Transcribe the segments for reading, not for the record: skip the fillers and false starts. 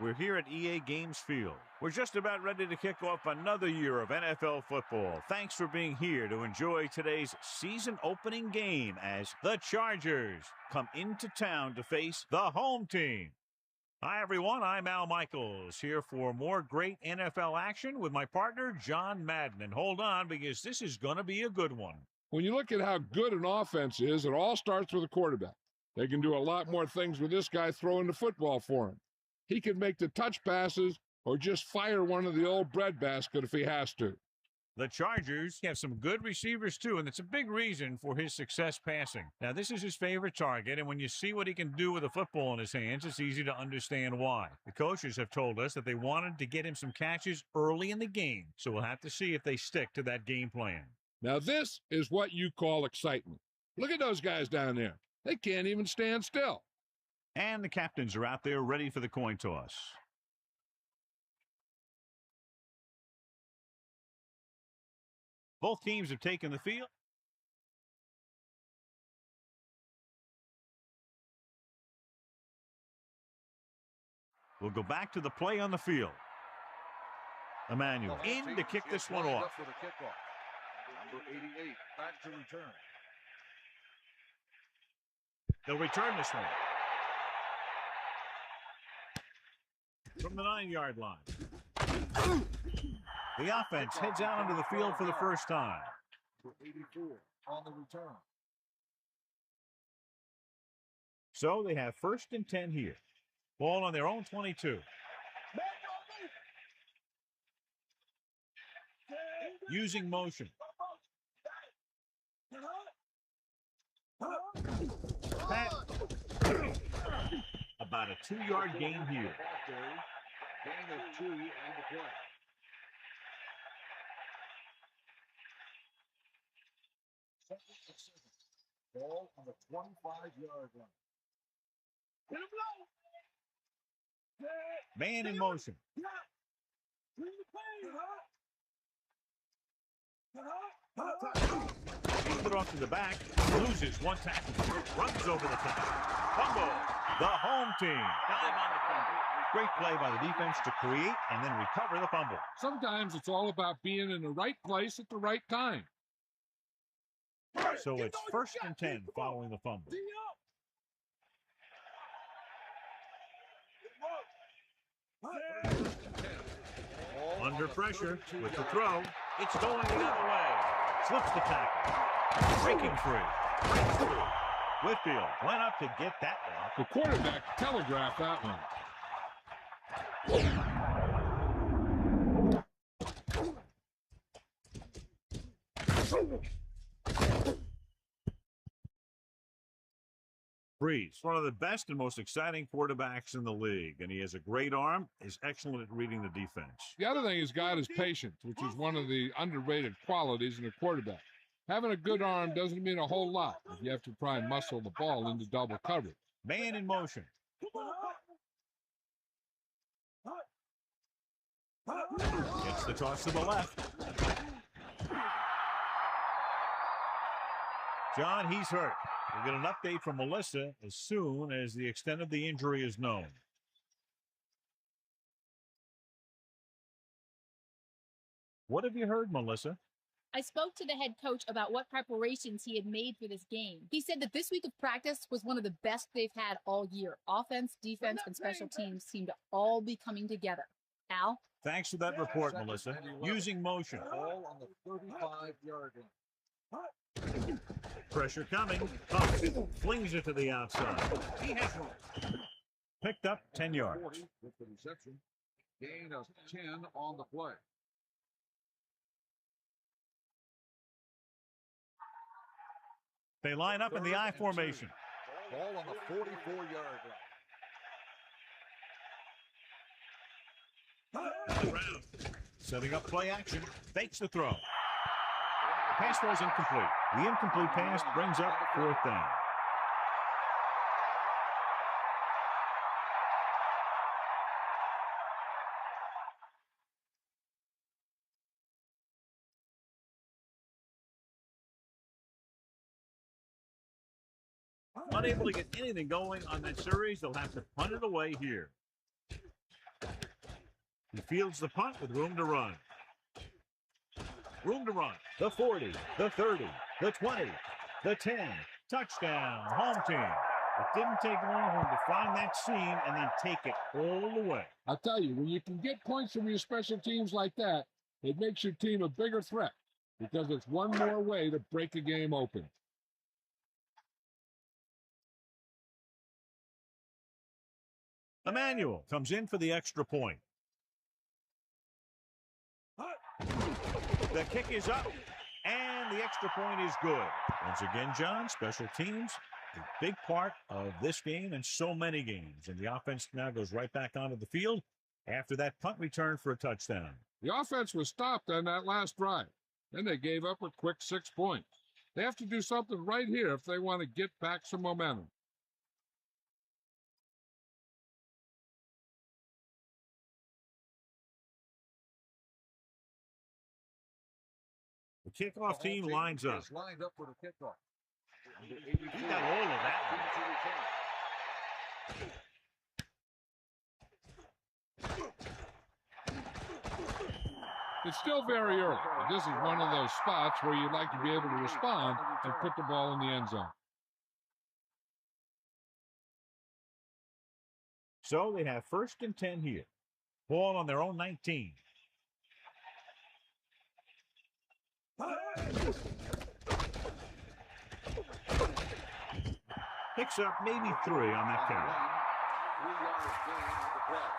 We're here at EA Games Field. We're just about ready to kick off another year of NFL football. Thanks for being here to enjoy today's season opening game as the Chargers come into town to face the home team. Hi, everyone. I'm Al Michaels here for more great NFL action with my partner, John Madden. And hold on, because this is going to be a good one. When you look at how good an offense is, it all starts with a quarterback. They can do a lot more things with this guy throwing the football for him. He can make the touch passes or just fire one of the old breadbasket if he has to. The Chargers have some good receivers, too, and it's a big reason for his success passing. Now, this is his favorite target, and when you see what he can do with a football in his hands, it's easy to understand why. The coaches have told us that they wanted to get him some catches early in the game, so we'll have to see if they stick to that game plan. Now, this is what you call excitement. Look at those guys down there. They can't even stand still. And the captains are out there ready for the coin toss. Both teams have taken the field. We'll go back to the play on the field. Emmanuel in to kick this one off. Number 88, back to return. They'll return this one. From the 9-yard line. The offense heads out onto the field for the first time. For 84 on the return. So they have 1st and 10 here. Ball on their own 22. Using motion. About a 2-yard gain here. Gain of 2 on the play. Second and 7. Ball on the 25-yard line. Man in motion. Gives it off to the back. Loses one tackle. Runs over the top. Fumble. The home team. Time on the fumble. Great play by the defense to create and then recover the fumble. Sometimes it's all about being in the right place at the right time. So it's 1st and 10 following the fumble. Under pressure with the throw. It's going the other way. Slips the tackle. Breaking free. Breaks through. Whitfield went up to get that one. The quarterback telegraphed that one. Breeze, one of the best and most exciting quarterbacks in the league, and he has a great arm, is excellent at reading the defense. The other thing he's got is patience, which is one of the underrated qualities in a quarterback. Having a good arm doesn't mean a whole lot if you have to try and muscle the ball into double coverage. Man in motion. Gets the toss to the left. John, he's hurt. We'll get an update from Melissa as soon as the extent of the injury is known. What have you heard, Melissa? I spoke to the head coach about what preparations he had made for this game. He said that this week of practice was one of the best they've had all year. Offense, defense, and special teams seem to all be coming together. Al? Thanks for that report, Melissa. Using motion. Ball on the 35-yard line. Pressure coming. Flings it to the outside. He has one. Picked up 10 yards. 40 with the reception. Gain of 10 on the play. They line up in the I formation. Ball on the 44-yard line. Setting up play action. Fakes the throw. The pass was incomplete. The incomplete pass brings up 4th down. Unable to get anything going on that series, they'll have to punt it away here. He fields the punt with room to run. Room to run. The 40, the 30, the 20, the 10. Touchdown, home team. It didn't take long for him to find that seam and then take it all the way. I'll tell you, when you can get points from your special teams like that, it makes your team a bigger threat because it's one more way to break a game open. Emmanuel comes in for the extra point. The kick is up, and the extra point is good. Once again, John, special teams, a big part of this game and so many games. And the offense now goes right back onto the field after that punt return for a touchdown. The offense was stopped on that last drive. Then they gave up a quick 6 points. They have to do something right here if they want to get back some momentum. The kickoff team lines up. Lined up for the kickoff. He got all of that one. It's still very early, but this is one of those spots where you'd like to be able to respond and put the ball in the end zone. So they have 1st and 10 here. Ball on their own 19. Picks up maybe 3 on that carry. 3 yards gain on the play.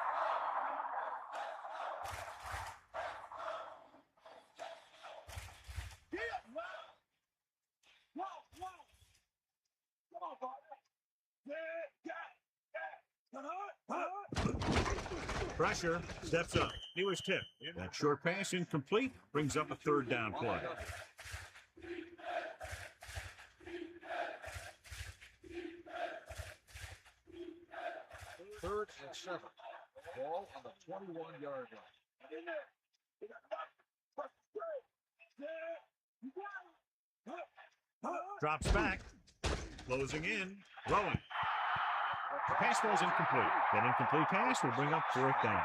Pressure, steps up. He was tipped. That short pass incomplete, brings up a 3rd down play. Third and 7. Ball on the 21-yard line. Drops back. Closing in. Throwing. The pass was incomplete. That incomplete pass will bring up 4th down.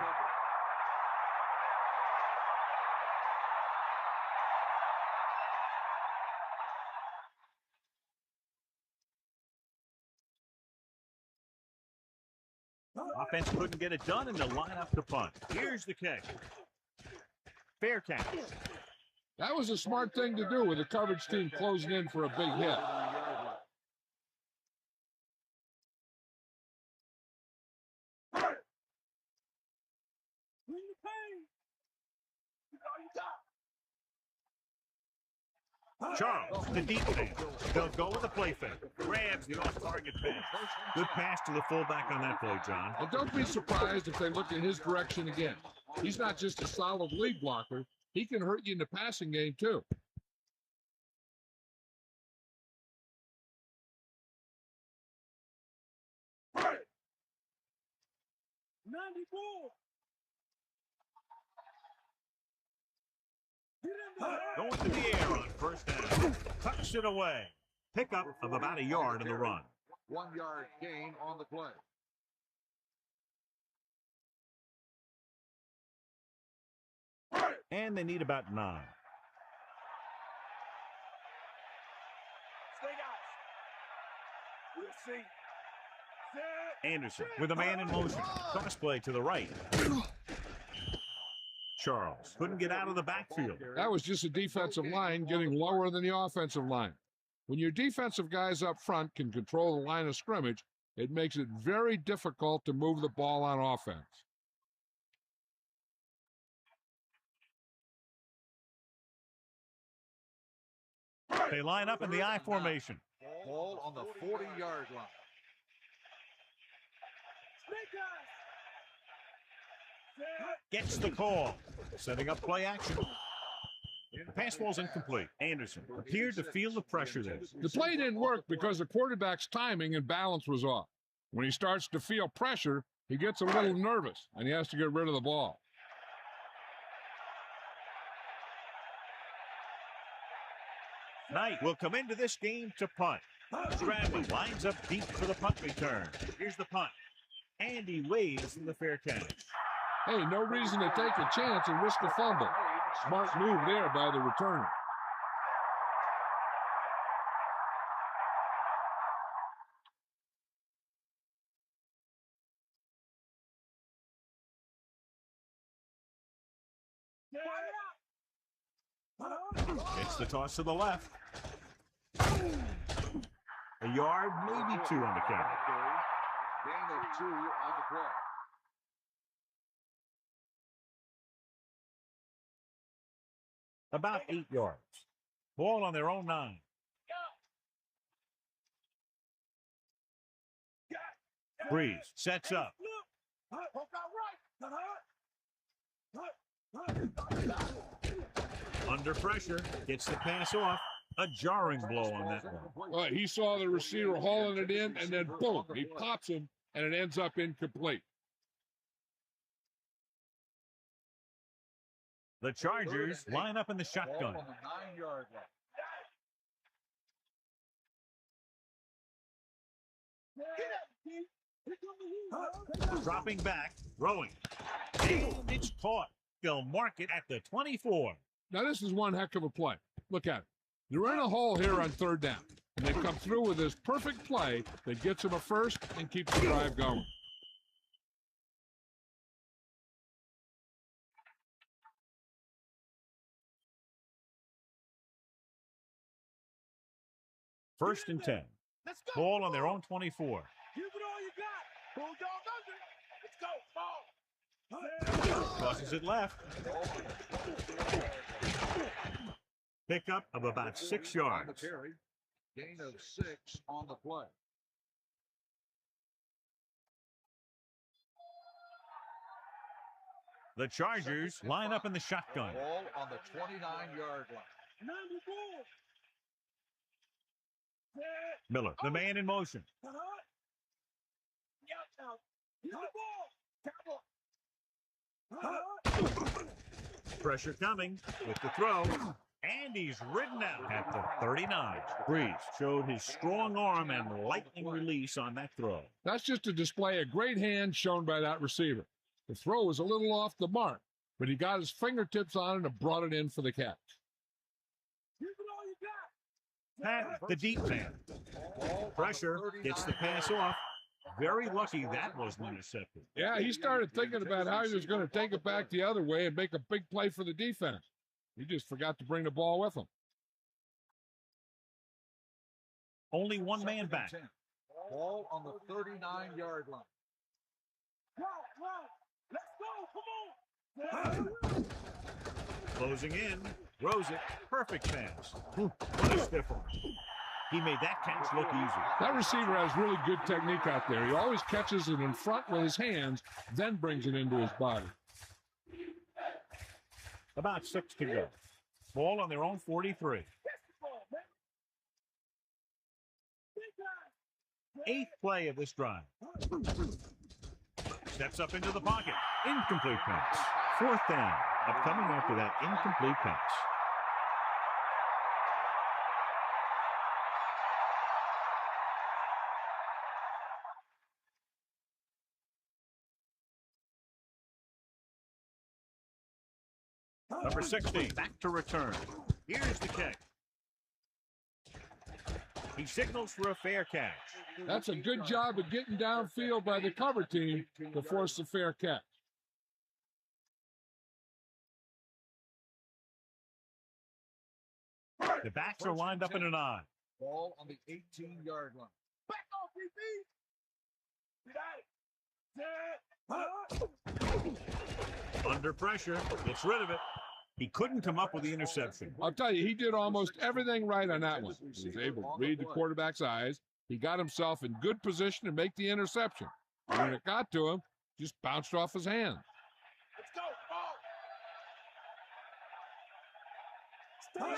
Offense couldn't get it done in the lineup to punt. Here's the kick. Fair catch. That was a smart thing to do with the coverage team closing in for a big hit. Charles, the deep man. They'll go with the play fake. Grabs the off-target pass. Good pass to the fullback on that play, John. And don't be surprised if they look in his direction again. He's not just a solid lead blocker. He can hurt you in the passing game, too. Going to the air on 1st down. Tucks it away. Pickup of about a yard in the run. 1 yard gain on the play. And they need about 9. Anderson with a man in motion. Cross play to the right. Charles couldn't get out of the backfield. That was just a defensive line getting lower than the offensive line. When your defensive guys up front can control the line of scrimmage, it makes it very difficult to move the ball on offense. They line up in the I formation. Ball on the 40-yard line. Gets the call. Setting up play action. The pass ball's incomplete. Anderson appeared to feel the pressure there. The play didn't work because the quarterback's timing and balance was off. When he starts to feel pressure, he gets a little nervous, and he has to get rid of the ball. Knight will come into this game to punt. Stradley lines up deep for the punt return. Here's the punt. And he waves from the fair catch. Hey, no reason to take a chance and risk a fumble. Smart move there by the returner. It's the toss to the left. A yard, maybe 2 on the carry. Gain of 2 on the play. About 8 yards. Ball on their own 9. Breeze sets up. Under pressure, gets the pass off. A jarring blow on that one. He saw the receiver hauling it in, and then boom, he pops him, and it ends up incomplete. The Chargers line up in the shotgun. On the 9-yard line. Dropping back, throwing. It's caught. They'll mark it at the 24. Now, this is one heck of a play. Look at it. They're in a hole here on 3rd down, and they come through with this perfect play that gets them a first and keeps the drive going. First and 10. Ball on their own 24. Give it all you got. Bulldog under. Let's go. Ball. Tosses it left. Pickup of about 6 yards. Gain of 6 on the play. The Chargers line up in the shotgun. Ball on the 29-yard line. Miller, the man in motion. Pressure coming with the throw. And he's ridden out at the 39. Breeze showed his strong arm and lightning release on that throw. That's just a display of great hands shown by that receiver. The throw was a little off the mark, but he got his fingertips on it and brought it in for the catch. Pat, the deep man. Pressure, gets the pass off. Very lucky that wasn't intercepted. Yeah, he started thinking about how he was going to take it back the other way and make a big play for the defense. He just forgot to bring the ball with him. Only one man back. Ball on the 39-yard line. Let's go, come on. Closing in, throws it, perfect pass. What a stiff one. He made that catch look easy. That receiver has really good technique out there. He always catches it in front with his hands, then brings it into his body. About 6 to go. Ball on their own 43. 8th play of this drive. Steps up into the pocket. Incomplete pass. 4th down. Upcoming after that incomplete pass. Number 16, back to return. Here's the kick. He signals for a fair catch. That's a good job of getting downfield by the cover team to force the fair catch. The backs are lined up in an I. Ball on the 18-yard line. Back off, Under pressure, gets rid of it. He couldn't come up with the interception. I'll tell you, he did almost everything right on that one. He was able to read the quarterback's eyes. He got himself in good position to make the interception. And when it got to him, just bounced off his hand.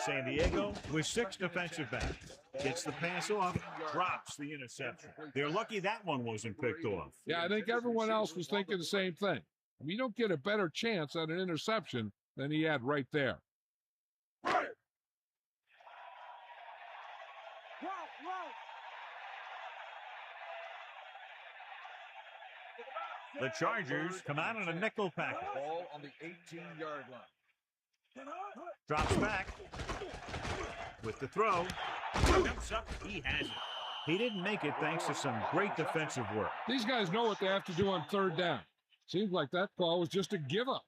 San Diego with 6 defensive backs. Gets the pass off, drops the interception. They're lucky that one wasn't picked off. Yeah, I think everyone else was thinking the same thing. I mean, you don't get a better chance at an interception than he had right there. The Chargers come out in a nickel package. Ball on the 18-yard line. Drops back with the throw. Jumps up. He has it. He didn't make it thanks to some great defensive work. These guys know what they have to do on third down. Seems like that call was just a give up.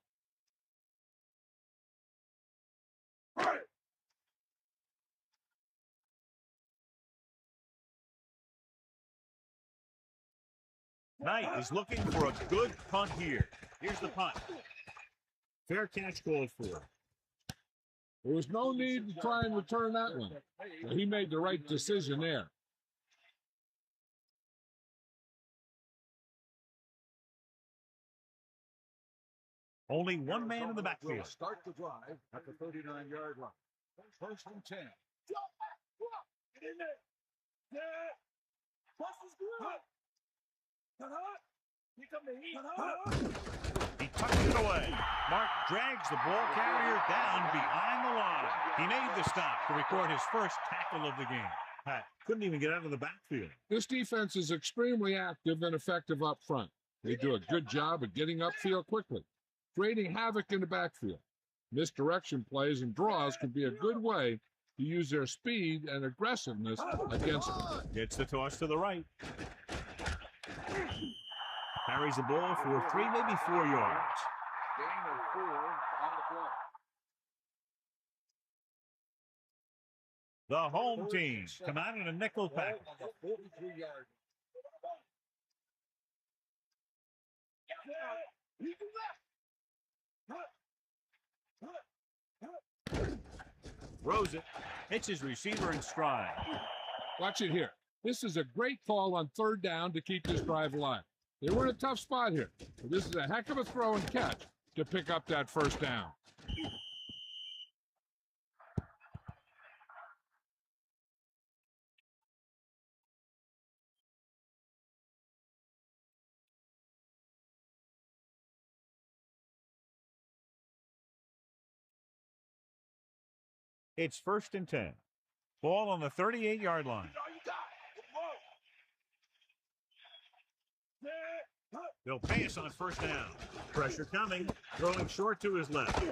Knight is looking for a good punt here. Here's the punt. Fair catch called for. There was no need to try and return that one. So he made the right decision there. Only one man in the backfield. Will start the drive at the 39-yard line. First and 10. Get in there. He tucks it away. Mark drags the ball carrier down behind the line. He made the stop to record his first tackle of the game. Pat couldn't even get out of the backfield. This defense is extremely active and effective up front. They do a good job of getting upfield quickly, creating havoc in the backfield. Misdirection plays and draws can be a good way to use their speed and aggressiveness against them. Gets the toss to the right. Carries the ball for 3, maybe 4 yards. Gain of 4 on the play. The home team come out in a nickel package. Ball on the 43-yard. Throws it. Hits his receiver in stride. Watch it here. This is a great call on third down to keep this drive alive. They were in a tough spot here. But this is a heck of a throw and catch to pick up that first down. It's first and 10. Ball on the 38-yard line. They'll pass on first down. Pressure coming. Throwing short to his left.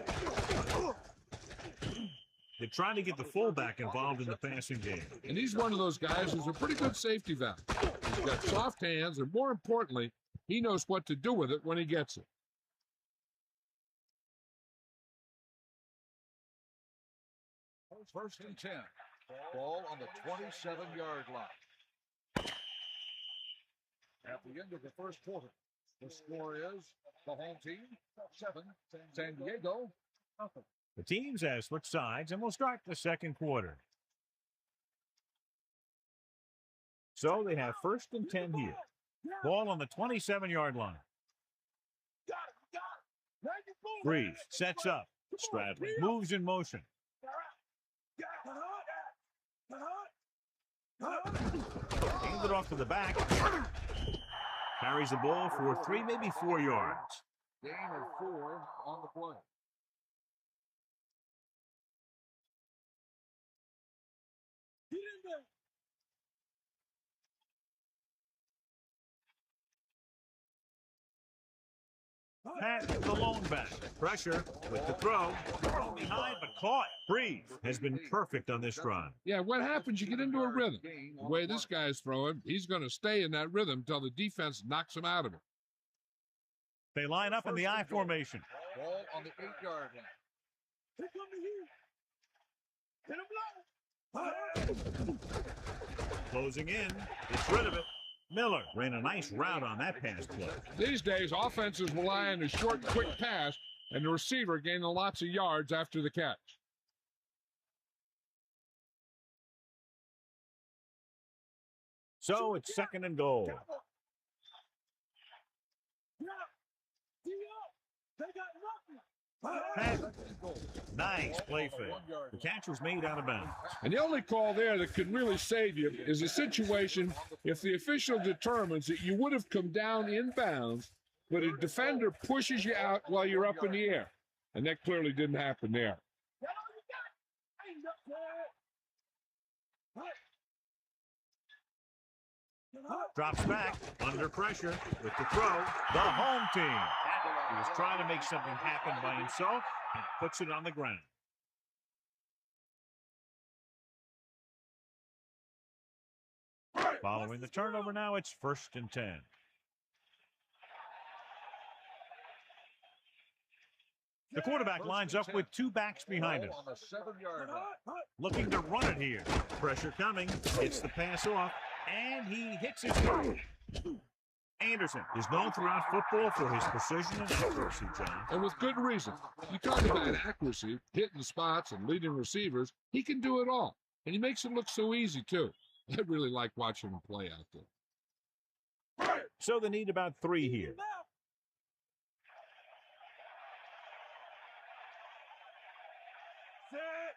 They're trying to get the fullback involved in the passing game. And he's one of those guys who's a pretty good safety valve. He's got soft hands, and more importantly, he knows what to do with it when he gets it. First and 10. Ball on the 27-yard line. At the end of the first quarter, the score is the home team 7, San Diego nothing. The teams have switched sides, and we'll start the second quarter. So they have first and 10 here. Ball on the 27-yard line. Breeze sets up. Stradley moves in motion. Hands it off to the back. Carries the ball for 3, maybe 4 yards. Gain of 4 on the play. Pat, the lone back. Pressure with the throw. Behind, but caught. Breeze has been perfect on this run. Yeah, what happens? You get into a rhythm. The way this guy's throwing, he's going to stay in that rhythm until the defense knocks him out of it. They line up in the I formation. Ball on the 8-yard line. Closing in. Gets rid of it. Miller ran a nice route on that pass play. These days, offenses rely on a short, quick pass, and the receiver gaining lots of yards after the catch. So it's second and goal. Nice play fake. The catch was made out of bounds. And the only call there that could really save you is a situation if the official determines that you would have come down in bounds, but a defender pushes you out while you're up in the air. And that clearly didn't happen there. Drops back, under pressure with the throw. The home team. He was trying to make something happen by himself and puts it on the ground. Following the turnover now, it's 1st and 10. The quarterback lines up with 2 backs behind him. Looking to run it here. Pressure coming. Hits the pass off. And he hits his mark. Anderson is known throughout football for his precision and accuracy, John. And with good reason. You talk about accuracy, hitting spots, and leading receivers. He can do it all. And he makes it look so easy, too. I really like watching him play out there. So they need about 3 here.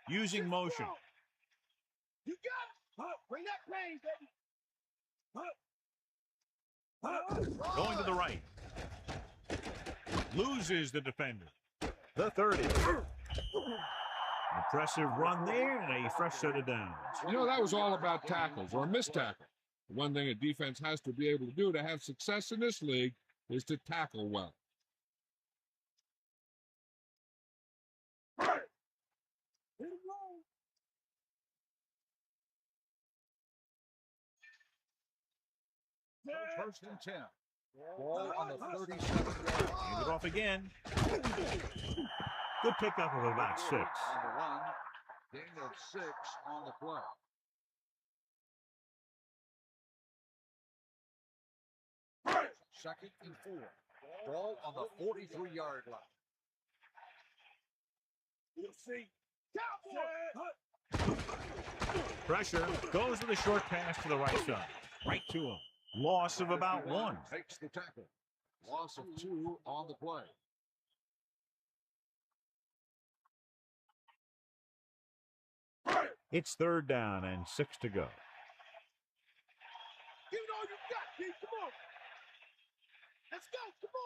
Using motion. You got it. Bring that plane, baby. Going to the right. Loses the defender. The 30. Impressive run there and a fresh set of downs. You know, that was all about tackles or missed tackle. The one thing a defense has to be able to do to have success in this league is to tackle well. First and 10. Ball on the 37-yard line. Hand it off again. Good pickup of about 6. On the run. Gain of 6 on the play. Second and 4. Ball on the 43-yard line. We'll see. Pressure goes with a short pass to the right side. Right to him. Loss of about 1. Takes the tackle. Loss of 2 on the play. It's 3rd down and 6 to go. Give it all you got, kid. Come on. Let's go. Come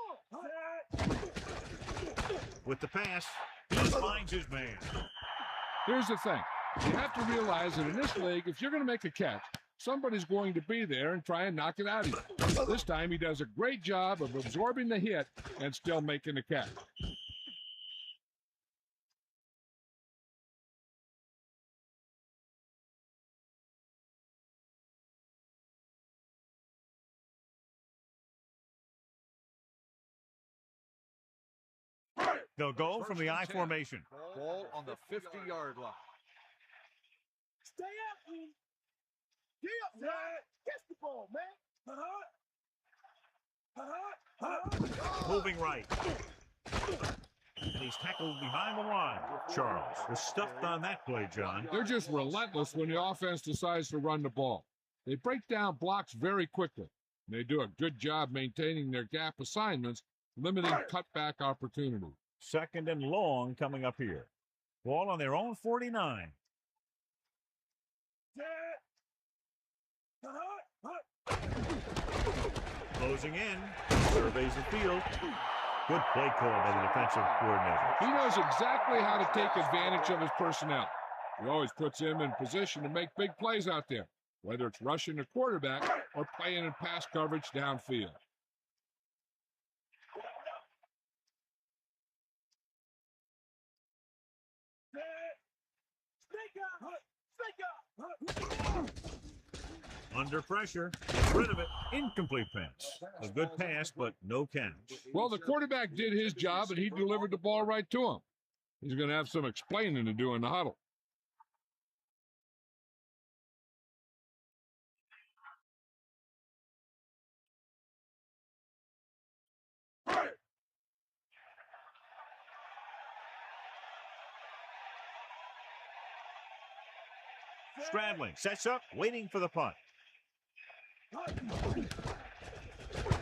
on. With the pass, he finds his man. Here's the thing. You have to realize that in this league, if you're going to make a catch, somebody's going to be there and try and knock it out of you. This time, he does a great job of absorbing the hit and still making the catch. They'll go from the I formation. Ball on the 50-yard line. Stay up, man. Get up, man. Catch the ball, man. Moving right. And he's tackled behind the line. Charles was stuffed on that play, John. They're just relentless when the offense decides to run the ball. They break down blocks very quickly. And they do a good job maintaining their gap assignments, limiting cutback opportunities. 2nd and long coming up here. Ball on their own 49. Closing in. Surveys the field. Good play call by the defensive coordinator. He knows exactly how to take advantage of his personnel. He always puts him in position to make big plays out there, whether it's rushing the quarterback or playing in pass coverage downfield. Under pressure, gets rid of it. Incomplete pass. A good pass, but no catch. Well, the quarterback did his job, and he delivered the ball right to him. He's going to have some explaining to do in the huddle. Stradling sets up, waiting for the punt.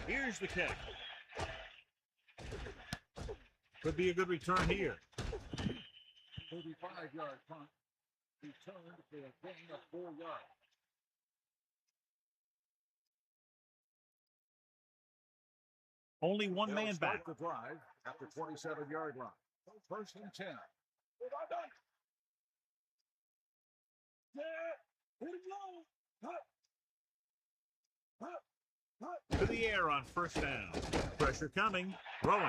Here's the kick. Could be a good return here. 35-yard punt. Returned for a gain of 4 yards. Only one man Start back. the drive at the 27-yard line. First and 10. To the air on first down. Pressure coming. Throwing.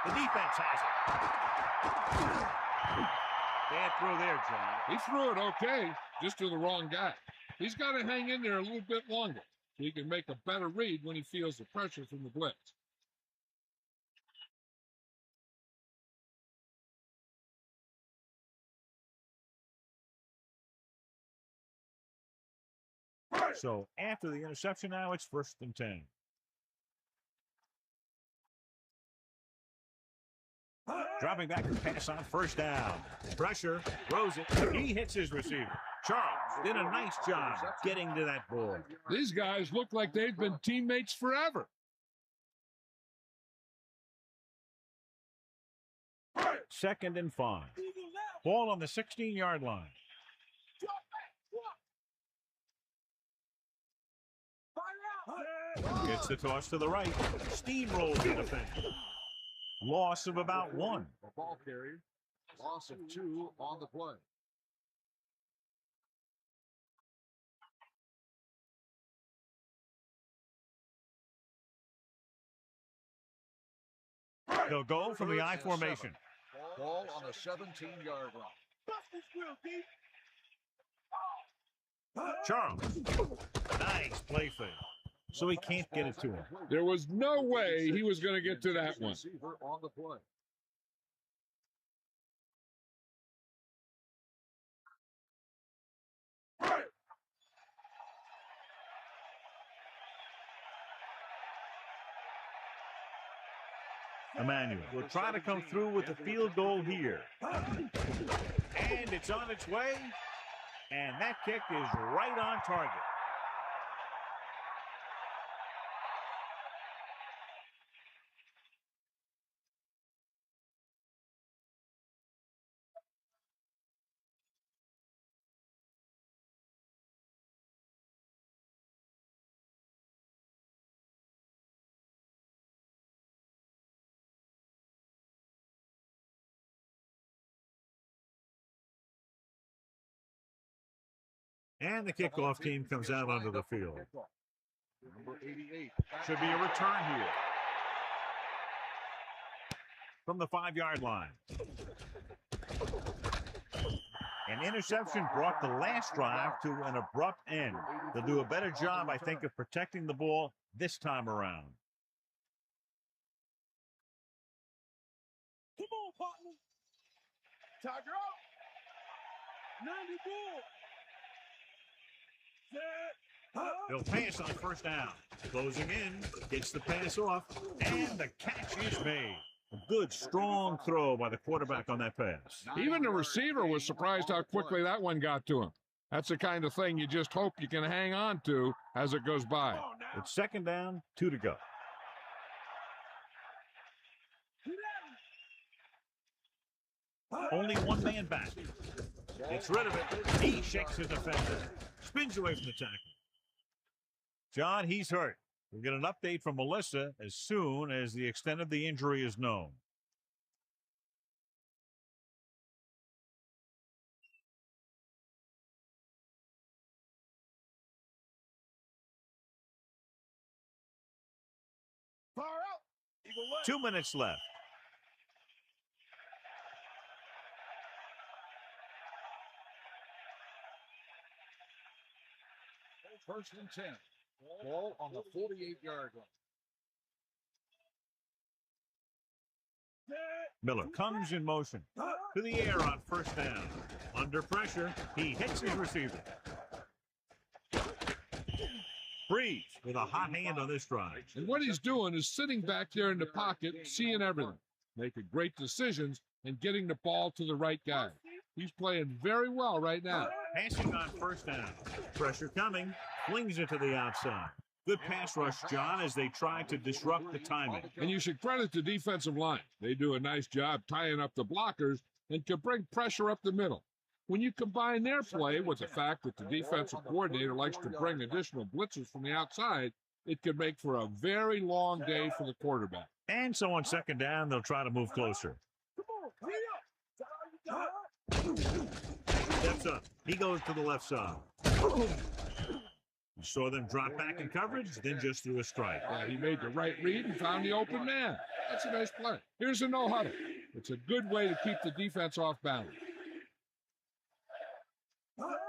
The defense has it. Bad throw there, John. He threw it okay, just to the wrong guy. He's got to hang in there a little bit longer so he can make a better read when he feels the pressure from the blitz. So after the interception now, it's 1st and 10. Dropping back to pass on first down. Pressure, throws it. He hits his receiver. Charles did a nice job getting to that ball. These guys look like they've been teammates forever. Second and 5. Ball on the 16-yard line. Gets the toss to the right. Steamrolls the defender. Loss of about 1. The ball carried. Loss of 2 on the play. They'll go from the I formation. Ball on the 17-yard line. Charles. Nice play fake. So he can't get it to him. There was no way he was going to get to that one. Receiver on the play. Emmanuel will try to come through with the field goal here. And it's on its way. And that kick is right on target. And the kickoff team comes out onto the field. Number 88. Should be a return here. From the 5-yard line. An interception brought the last drive to an abrupt end. They'll do a better job, I think, of protecting the ball this time around. Come on, partner. Tiger out. 90 ball. They'll pass on first down. Closing in, gets the pass off, and the catch is made. A good, strong throw by the quarterback on that pass. Even the receiver was surprised how quickly that one got to him. That's the kind of thing you just hope you can hang on to as it goes by. It's 2nd down, 2 to go. Only one man back. Gets rid of it. He shakes his defender. Spins away from the tackle. John, he's hurt. We'll get an update from Melissa as soon as the extent of the injury is known. Far out. 2 minutes left. First and 10. Ball on the 48-yard line. Miller comes in motion. To the air on first down. Under pressure, he hits his receiver. Breeze with a hot hand on this drive. And what he's doing is sitting back there in the pocket, seeing everything, making great decisions, and getting the ball to the right guy. He's playing very well right now. Passing on first down. Pressure coming. Flings it to the outside. Good pass rush, John, as they try to disrupt the timing. And you should credit the defensive line. They do a nice job tying up the blockers and can bring pressure up the middle. When you combine their play with the fact that the defensive coordinator likes to bring additional blitzes from the outside, it could make for a very long day for the quarterback. And so on 2nd down, they'll try to move closer. Steps up. He goes to the left side. You saw them drop back in coverage, then just threw a strike. Yeah, he made the right read and found the open man. That's a nice play. Here's a no-huddle. It's a good way to keep the defense off balance.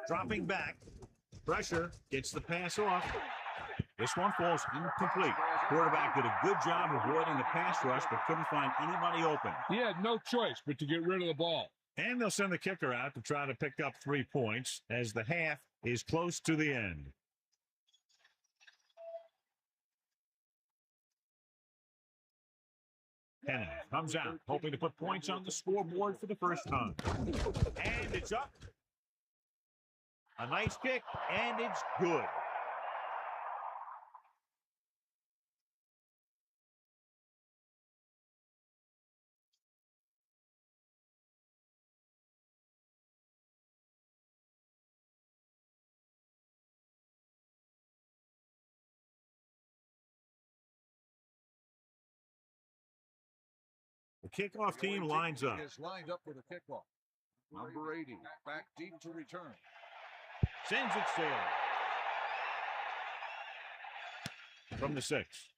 Dropping back. Pressure. Gets the pass off. This one falls incomplete. Quarterback did a good job avoiding the pass rush, but couldn't find anybody open. He had no choice but to get rid of the ball. And they'll send the kicker out to try to pick up 3 points as the half is close to the end. Kenneth comes out, hoping to put points on the scoreboard for the first time. And it's up. A nice kick, and it's good. The kickoff team lines up. Is lined up for the kickoff. Number 80, back deep to return. Sends it sailing. From the 6.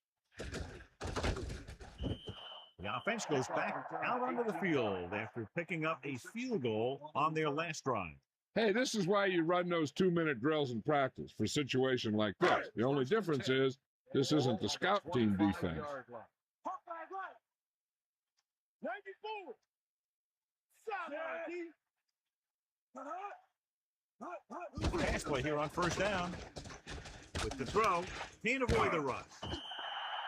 The offense goes back out onto the field after picking up a field goal on their last drive. Hey, this is why you run those 2-minute drills in practice for a situation like this. The only difference is this isn't the scout team defense. Hawkeye right. 94. Sideline, D. Pass play here on first down. With the throw, can't avoid the rush.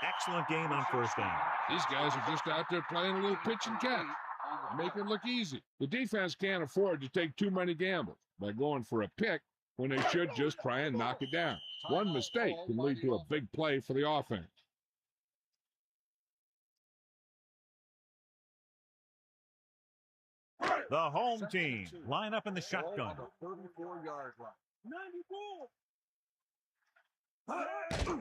Excellent game on first down. These guys are just out there playing a little pitch and catch. Make it look easy. The defense can't afford to take too many gambles by going for a pick when they should just try and knock it down. One mistake can lead to a big play for the offense. The home team line up in the shotgun. 34-yard line. 94.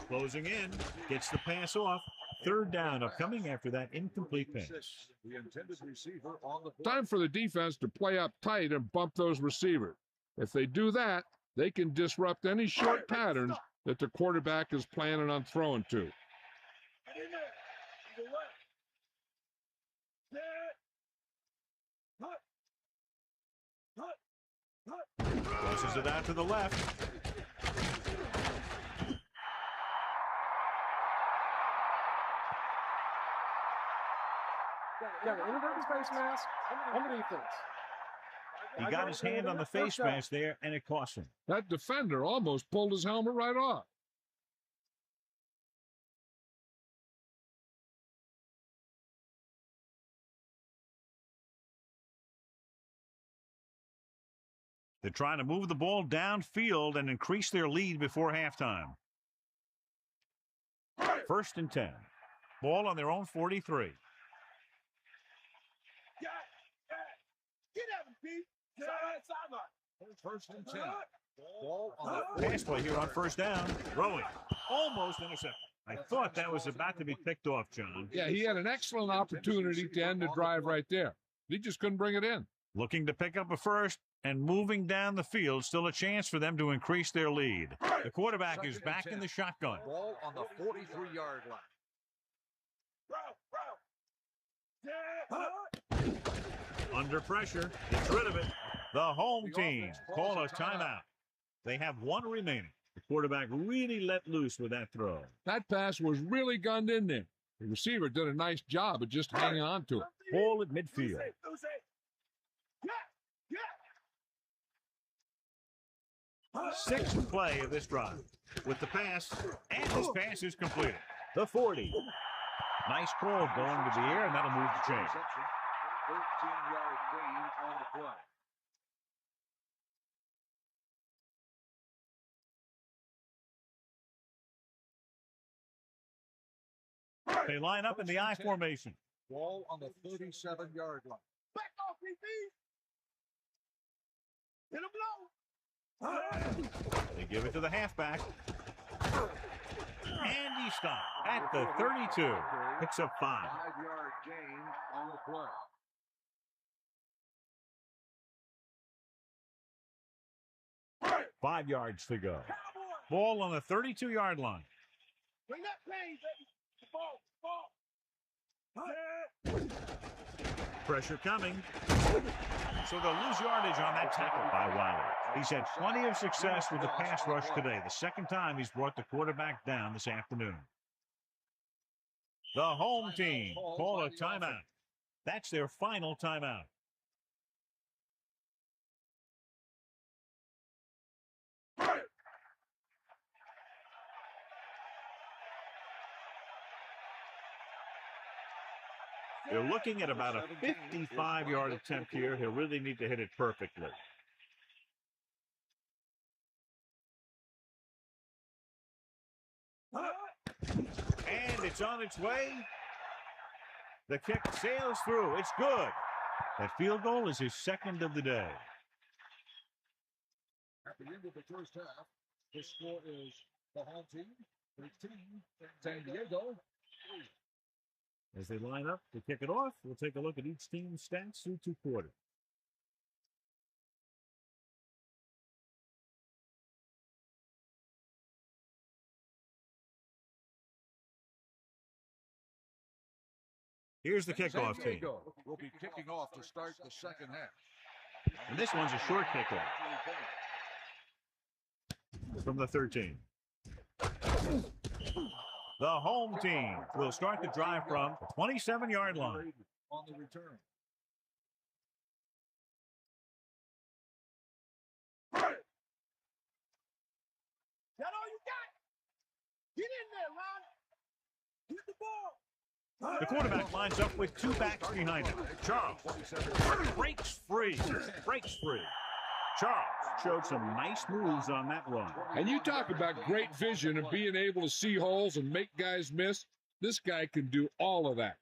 Closing in, gets the pass off. Third down upcoming after that incomplete pass. The intended receiver on the Time for the defense to play up tight and bump those receivers. If they do that, they can disrupt any short patterns that the quarterback is planning on throwing to. Get in there. Either way. Set. Hut. Crosses it out to the left. Yeah, inadvertent face mask on the defense. He got his hand on the face mask there, and it cost him. That defender almost pulled his helmet right off. They're trying to move the ball downfield and increase their lead before halftime. 1st and 10. Ball on their own 43. Get at him, Pete. Sideline. 1st and 10. Ball on the Pass play here on first down. Throwing. Almost intercepted. I thought that was about to be picked off, John. Yeah, he had an excellent opportunity to end the drive right there. He just couldn't bring it in. Looking to pick up a first and moving down the field. Still a chance for them to increase their lead. The quarterback is back in the shotgun. ball on the 43-yard line. Under pressure, gets rid of it. The home team call a timeout. They have one remaining. The quarterback really let loose with that throw. That pass was really gunned in there. The receiver did a nice job of just hanging on to it. Ball at midfield. Sixth play of this drive. With the pass, and this pass is completed. The 40. Nice call going to the air, and that'll move the chain. 13-yard gain on the play. They line up in the I formation. Ball on the 37-yard line. Back off, BP. Hit him low. They give it to the halfback. And he stopped at the 32. Picks up 5. 5-yard gain on the play. Five yards to go. Ball on the 32-yard line. Bring that pain, baby. Ball. Pressure coming. So they'll lose yardage on that tackle by Wiley. He's had plenty of success with the pass rush today. The second time he's brought the quarterback down this afternoon. The home team call a timeout. That's their final timeout. They're looking at about a 55-yard attempt here. He'll really need to hit it perfectly. And it's on its way. The kick sails through. It's good. That field goal is his second of the day. At the end of the first half, the score is the home team 13, San Diego 3. As they line up to kick it off, we'll take a look at each team's stats through two quarters. Here's the kickoff team. Will be kicking off to start the second half. And this one's a short kickoff from the 13. The home team will start the drive from the 27-yard line. On the return. That all you got? Get in there, Ron. Get the ball. The quarterback lines up with two backs behind him. Charles breaks free. Charles showed some nice moves on that run. And you talk about great vision and being able to see holes and make guys miss. This guy can do all of that.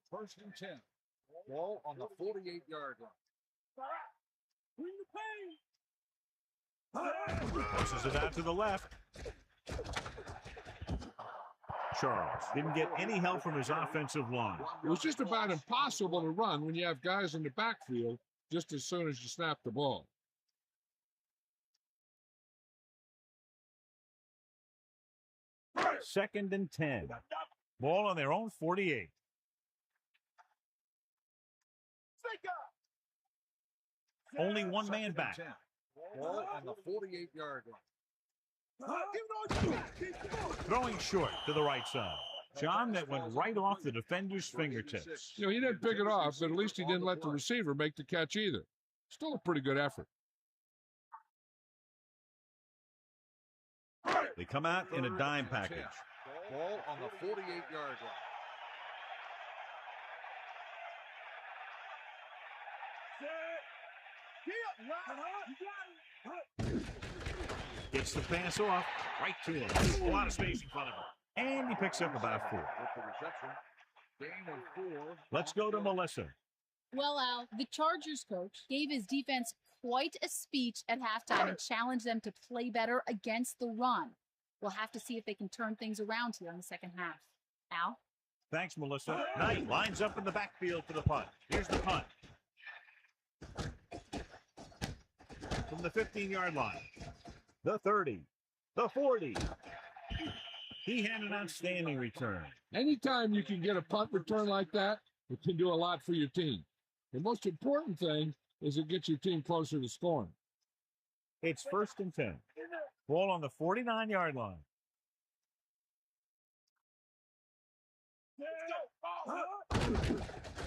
First and 10. Ball on the 48-yard line. Bring the pain. Pushes it out to the left. Charles didn't get any help from his offensive line. It was just about impossible to run when you have guys in the backfield just as soon as you snap the ball. Second and 10. Ball on their own 48. Only one man back. Ball on the 48-yard line. Throwing short to the right side. John, that went right off the defender's fingertips. You know, he didn't pick it off, but at least he didn't let the receiver make the catch either. Still a pretty good effort. They come out in a dime package. Ball on the 48-yard line. Gets the pass off right to him. A lot of space in front of him. And he picks up about 4. Let's go to Melissa. Well, Al, the Chargers coach gave his defense quite a speech at halftime and challenged them to play better against the run. We'll have to see if they can turn things around here in the second half. Al? Thanks, Melissa. Knight lines up in the backfield for the punt. Here's the punt. From the 15-yard line. The 30. The 40. He had an outstanding return. Anytime you can get a punt return like that, it can do a lot for your team. The most important thing is it gets your team closer to scoring. It's first and 10. Ball on the 49-yard line.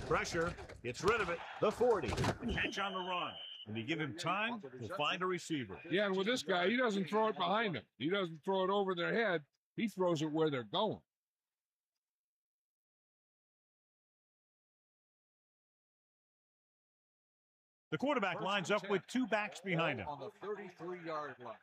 Pressure. Gets rid of it. The 40. Catch on the run. When you give him time, he'll find a receiver. Yeah, and with this guy, he doesn't throw it behind him. He doesn't throw it over their head. He throws it where they're going. The quarterback lines up with two backs behind him. On the 33-yard line.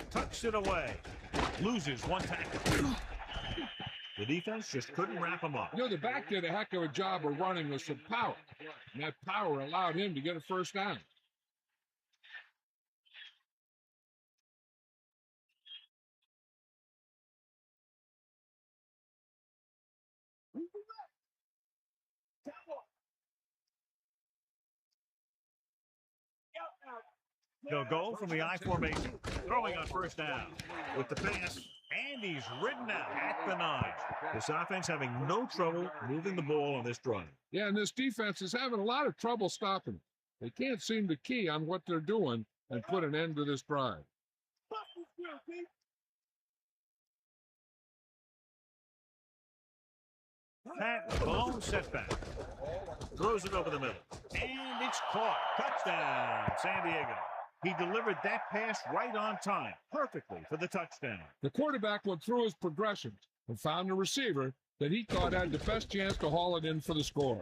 Tucks it away. Loses one tackle. The defense just couldn't wrap him up. You know, the back did a heck of a job of running with some power. And that power allowed him to get a first down. They'll go from the I formation, throwing on first down. With the pass, and he's ridden out at the 9. This offense having no trouble moving the ball on this drive. Yeah, and this defense is having a lot of trouble stopping it. They can't seem to key on what they're doing and put an end to this drive. Pat, a lone setback. Throws it over the middle. And it's caught. Touchdown, San Diego. He delivered that pass right on time, perfectly for the touchdown. The quarterback went through his progressions and found a receiver that he thought had the best chance to haul it in for the score.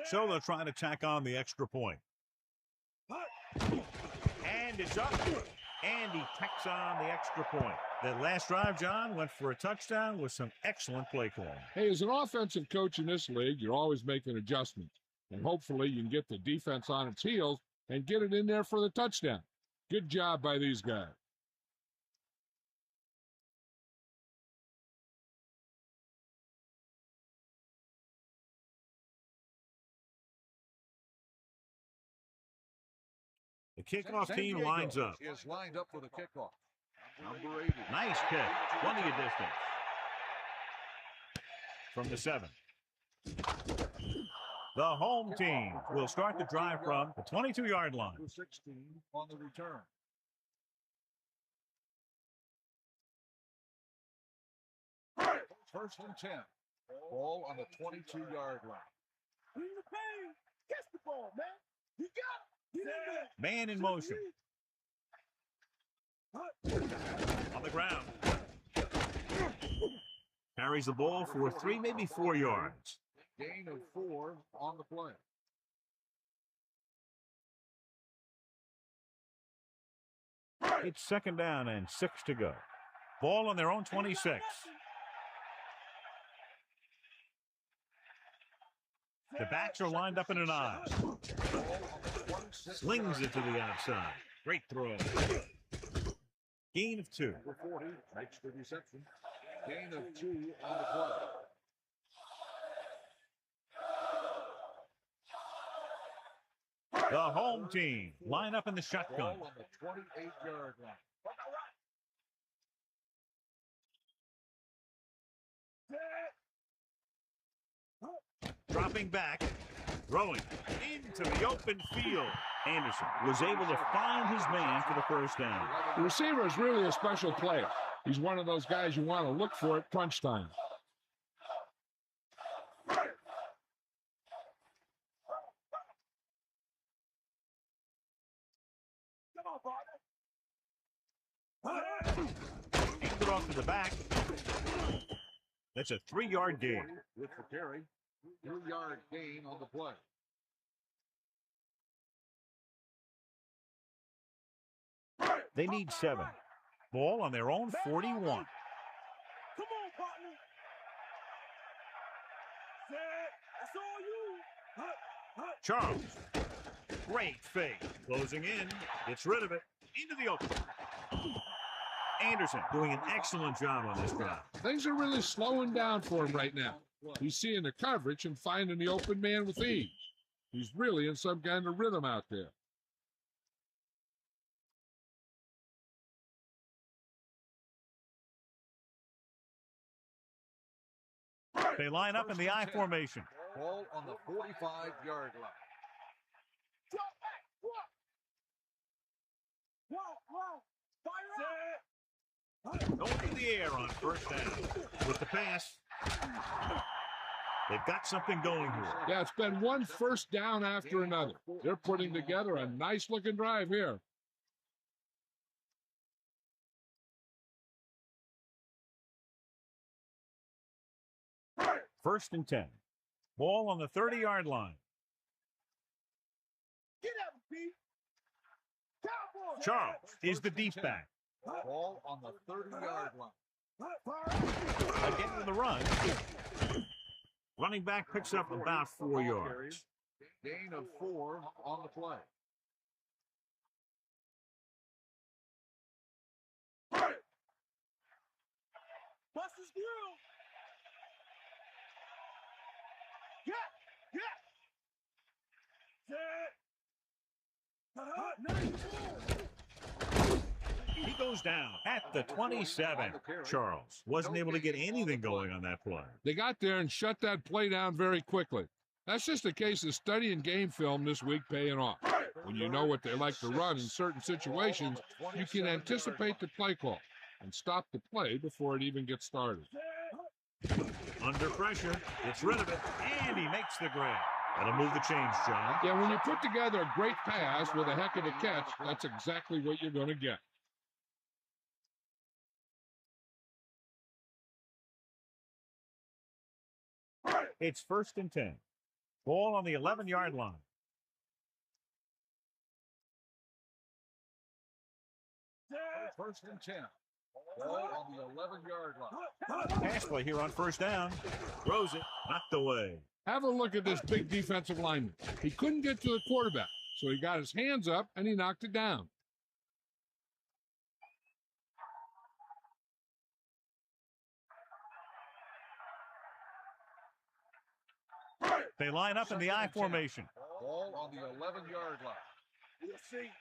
So they'll try to tack on the extra point. And it's up. And he tacks on the extra point. That last drive, John, went for a touchdown with some excellent play calling. Hey, as an offensive coach in this league, you're always making adjustments. And hopefully you can get the defense on its heels and get it in there for the touchdown. Good job by these guys. The kickoff team lines up. Is lined up for the kickoff. Number 80. Nice catch. Plenty of distance. From the 7. The home team will start the drive from the 22-yard line. 16 on the return. First and 10. Ball on the 22-yard line. Bring the pain. Catch the ball, man. You got it. Get in there. Man in motion. On the ground. Carries the ball for 3, maybe 4 yards. Gain of 4 on the play. It's second down and 6 to go. Ball on their own 26. The backs are lined up in an I. Slings it to the outside. Great throw. Gain of 2. Number 40 makes the reception. Gain of 2 on the play. The home team line up in the shotgun. Ball on the 28-yard line. Dropping back, throwing into the open field. Anderson was able to find his man for the first down. The receiver is really a special player. He's one of those guys you want to look for at crunch time. Aimed it off to the back. That's a 3-yard gain. With the carry, 3-yard gain on the play. They need 7. Ball on their own 41. Come on, partner. That's all you. Charles. Great fake. Closing in. Gets rid of it. Into the open. Anderson doing an excellent job on this drive. Things are really slowing down for him right now. He's seeing the coverage and finding the open man with ease. He's really in some kind of rhythm out there. They line up in the I formation. Ball on the 45-yard line. Drop back. Fire out. Going in the air on first down. With the pass. They've got something going here. Yeah, it's been one first down after another. They're putting together a nice-looking drive here. First and 10. Ball on the 30-yard line. Get up, Pete. Cowboys. Charles is the deep back. Ball on the 30-yard line. Again with the run. Running back picks up about 4 yards. Gain of 4 on the play. Bust his grill. He goes down at the 27. Charles wasn't able to get anything going on that play. They got there and shut that play down very quickly. That's just a case of studying game film this week paying off. When you know what they like to run in certain situations, you can anticipate the play call and stop the play before it even gets started. Under pressure, gets rid of it, and he makes the grab. That'll move the chains, John. Yeah, when you put together a great pass with a heck of a catch, that's exactly what you're going to get. It's 1st and 10. Ball on the 11-yard line. First and 10. Ball on the 11-yard line. Pass play here on 1st down. Throws it, knocked away. Have a look at this big defensive lineman. He couldn't get to the quarterback, so he got his hands up and he knocked it down. They line up in the I formation. Ball on the 11-yard line. We'll see.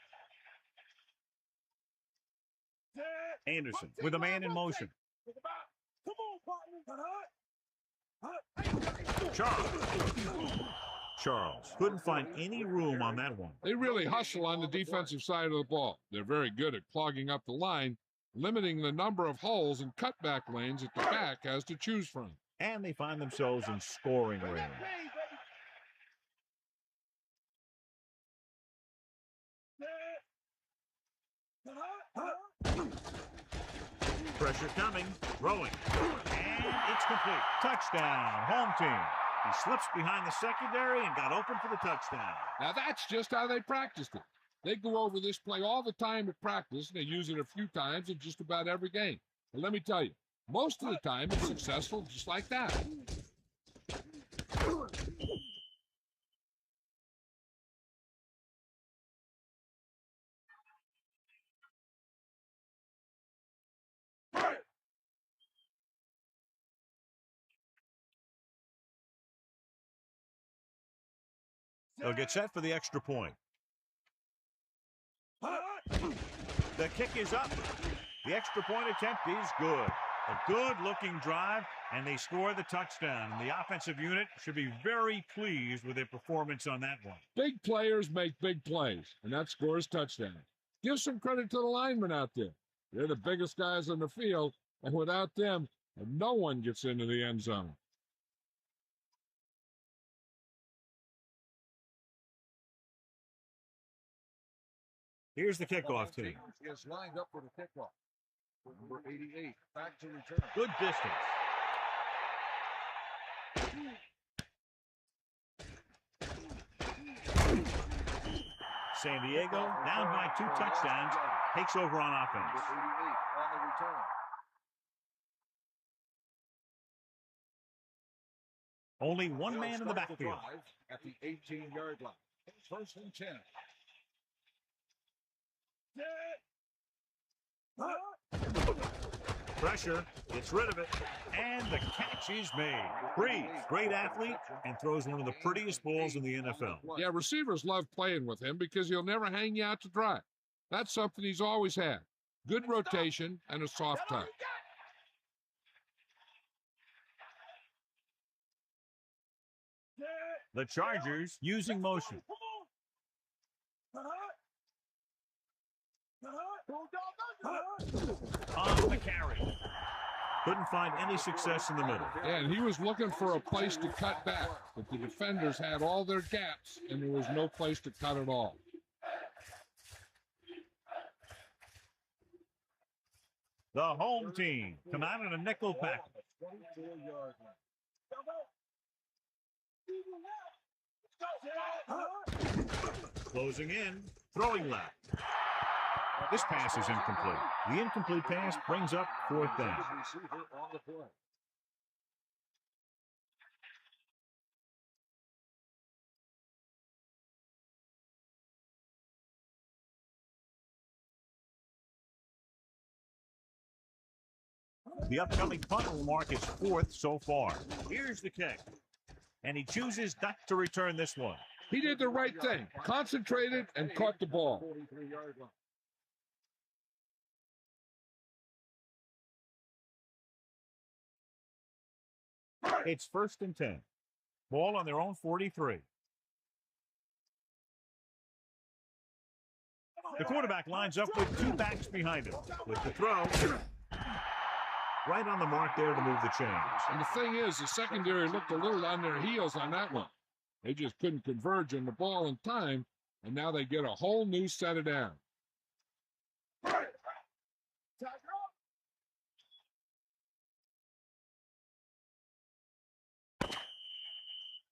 Anderson with a man in motion. Come on, partner. Charles couldn't find any room on that one. They really hustle on the defensive side of the ball. They're very good at clogging up the line, limiting the number of holes and cutback lanes that the back has to choose from. And they find themselves in scoring range. Pressure coming, throwing, and it's complete. Touchdown, home team. He slips behind the secondary and got open for the touchdown. Now that's just how they practiced it. They go over this play all the time at practice, and they use it a few times in just about every game. But let me tell you, most of the time it's successful just like that. They'll get set for the extra point. The kick is up. The extra point attempt is good. A good-looking drive, and they score the touchdown. And the offensive unit should be very pleased with their performance on that one. Big players make big plays, and that scores touchdowns. Give some credit to the linemen out there. They're the biggest guys on the field, and without them, no one gets into the end zone. Here's the kickoff team. Is lined up for the kickoff. Number 88, back to return. Good distance. San Diego, down by 2 touchdowns, takes over on offense. Number 88 on the return. Only one man in the backfield. At the 18-yard line. First and 10. Pressure, gets rid of it, and the catch is made. Breeze, great athlete, and throws one of the prettiest balls in the NFL. Yeah, receivers love playing with him because he'll never hang you out to dry. That's something he's always had. Good rotation and a soft touch. The Chargers using motion. On the carry. Couldn't find any success in the middle. And he was looking for a place to cut back, but the defenders had all their gaps, and there was no place to cut at all. The home team come out in a nickel package. 24-yard line. Closing in, throwing left. This pass is incomplete. The incomplete pass brings up 4th down. Receiver on the play. The upcoming punt will mark his 4th so far. Here's the kick. And he chooses not to return this one. He did the right thing, concentrated and caught the ball. 43-yard line. It's 1st and 10. Ball on their own 43. The quarterback lines up with 2 backs behind him. With the throw, right on the mark there to move the chains. And the thing is, the secondary looked a little on their heels on that one. They just couldn't converge on the ball in time, and now they get a whole new set of downs.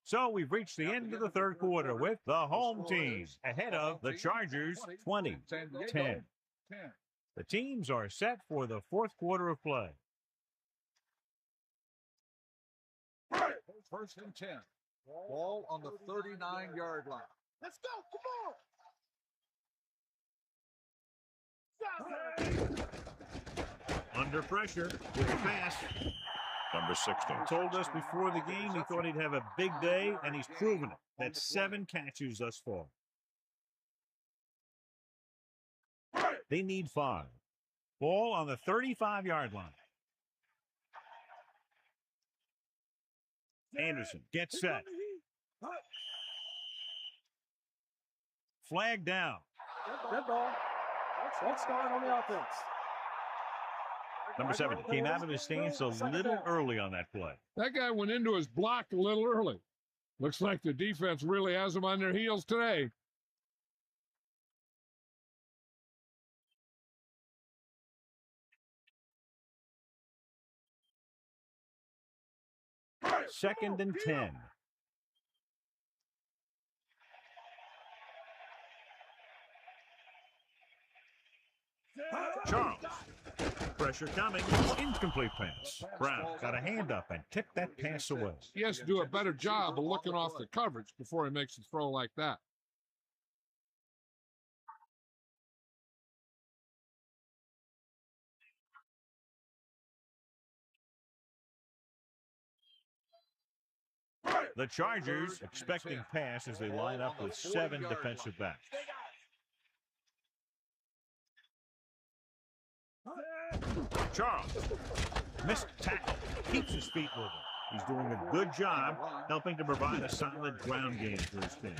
So we've reached the end of the 3rd quarter with the home team ahead of the Chargers 20-10. The teams are set for the 4th quarter of play. 1st and 10. Ball on the 39-yard line. Let's go. Come on. Under pressure with the pass. Number 16 told us before the game he thought he'd have a big day, and he's proven it. That's 7 catches thus far. They need 5. Ball on the 35-yard line. Anderson gets set. Flag down. Good ball. Let's start on the offense. Number 7 came out of his stance a little early on that play. That guy went into his block a little early. Looks like the defense really has them on their heels today. Second and 10. Charles. Pressure coming. Incomplete pass. Brown got a hand up and tipped that pass away. He has to do a better job of looking off the coverage before he makes a throw like that. The Chargers expecting pass as they line up with 7 defensive backs. Charles, missed tackle, keeps his feet moving. He's doing a good job helping to provide a solid ground game for his team.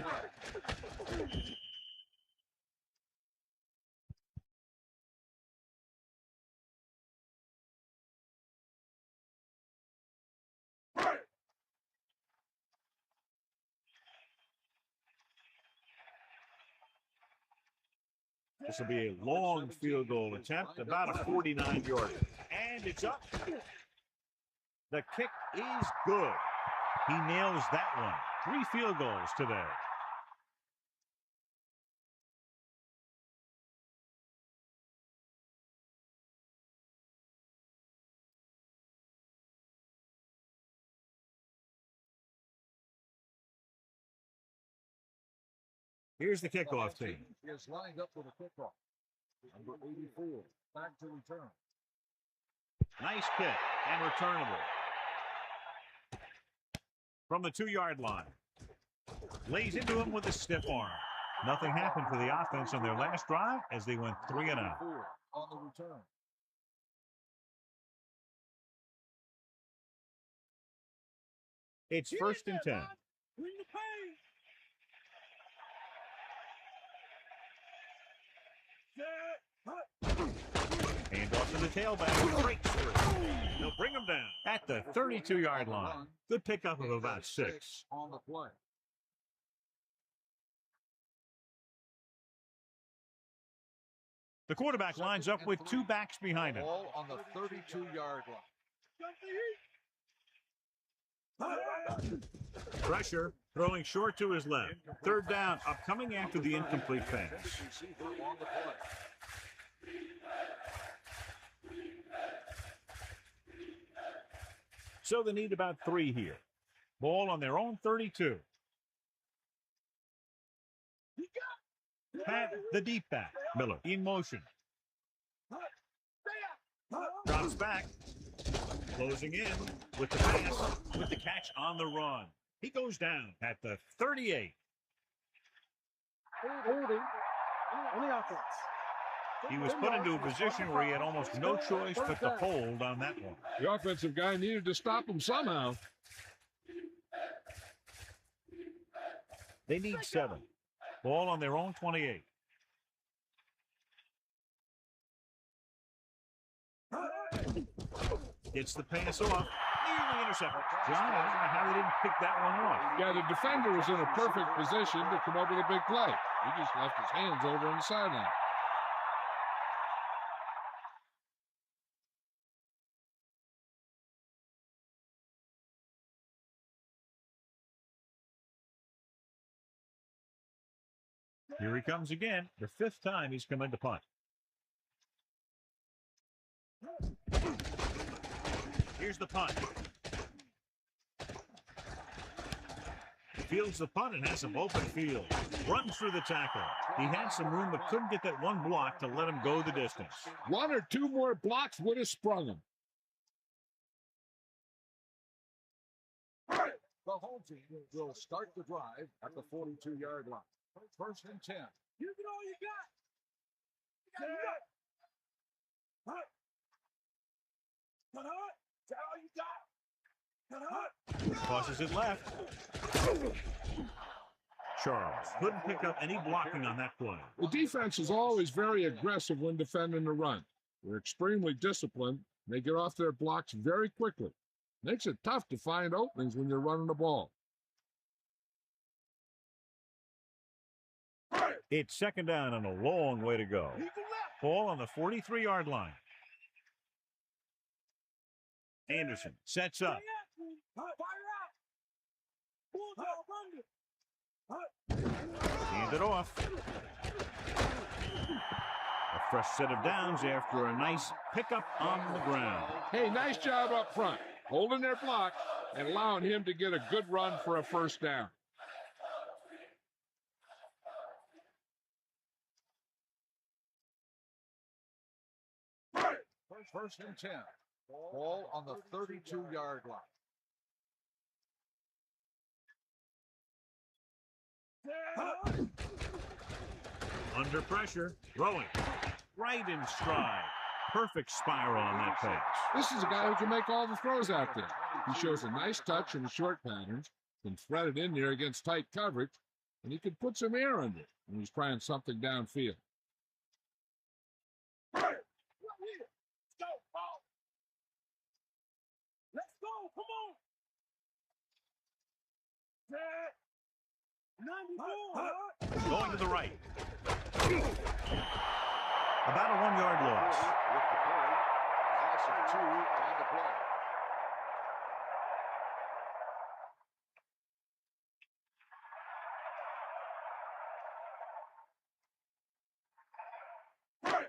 This will be a long field goal attempt, about a 49-yard. And it's up. The kick is good. He nails that one. 3 field goals today. Here's the kickoff team. He is lined up for the kickoff. Number 84, back to return. Nice kick and returnable. From the 2-yard line. Lays into him with a stiff arm. Nothing happened for the offense on their last drive as they went 3 and out. On the return. It's 1st and 10. Bring the pain. Hand off to the tailback. Breaks through. They'll bring him down at the 32-yard line. Good pickup of about 6. On the play. The quarterback lines up with 2 backs behind him. Ball on the 32-yard line. Pressure, throwing short to his left. 3rd down, upcoming after the incomplete pass. On the play. So they need about 3 here. Ball on their own 32. Pat, the deep back. Miller in motion. Drops back. Closing in with the pass, with the catch on the run. He goes down at the 38. Holding on the offense. He was put into a position where he had almost no choice but to hold on that one. The offensive guy needed to stop him somehow. They need 7. Ball on their own 28. Gets the pass off. Nearly intercepted. John, I don't know how he didn't pick that one off. Yeah, the defender was in a perfect position to come up with a big play. He just left his hands over on the sideline. Here he comes again. The 5th time he's come in to punt. Here's the punt. Fields the punt and has some open field. Runs through the tackle. He had some room but couldn't get that one block to let him go the distance. 1 or 2 more blocks would have sprung him. The home team will start the drive at the 42-yard line. First and 10. You get all you got. You got it. Cut hut. That's all you got. Cut hut. Tosses it left. Charles couldn't pick up any blocking on that play. The defense is always very aggressive when defending the run. They're extremely disciplined. They get off their blocks very quickly. Makes it tough to find openings when you're running the ball. It's 2nd down and a long way to go. Ball on the 43-yard line. Anderson sets up. Hand it off. A fresh set of downs after a nice pickup on the ground. Hey, nice job up front, holding their block and allowing him to get a good run for a first down. First and 10. Ball on the 32-yard line. Under pressure, throwing. Right in stride. Perfect spiral on that pass. This is a guy who can make all the throws out there. He shows a nice touch in the short patterns, can thread it in there against tight coverage, and he can put some air under it when he's trying something downfield. Let's go. Come on. 94. Going to the right. About a 1-yard loss. With the play, loss of 2 on the play.